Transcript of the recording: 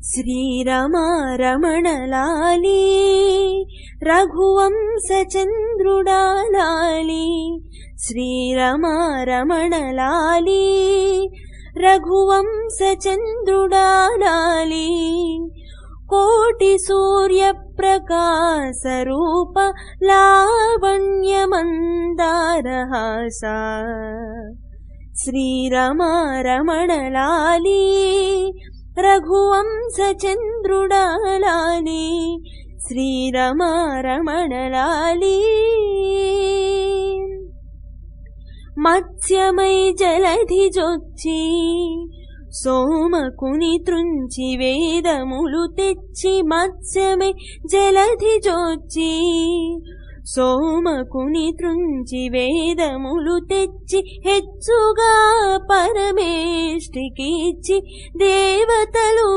శ్రీరమా రమణలాలి రఘువంశచంద్రుడాలాలి శ్రీరమా రమణలాలి రఘువంశచంద్రుడాలాలి కోటి సూర్యప్రకాశ రూప లావణ్యమందారహాస శ్రీరమా రమణలాలి రఘువంశచంద్రుడాలాలి శ్రీరమా రమణలాలి మత్స్యమై జలధిజొచ్చి సోమకుని త్రుంచి వేదములు తెచ్చి మత్స్యమై జలధిజొచ్చి సోమకుని త్రుంచి వేదములు తెచ్చి హెచ్చుగా పరమేష్టికిచ్చి దేవతలు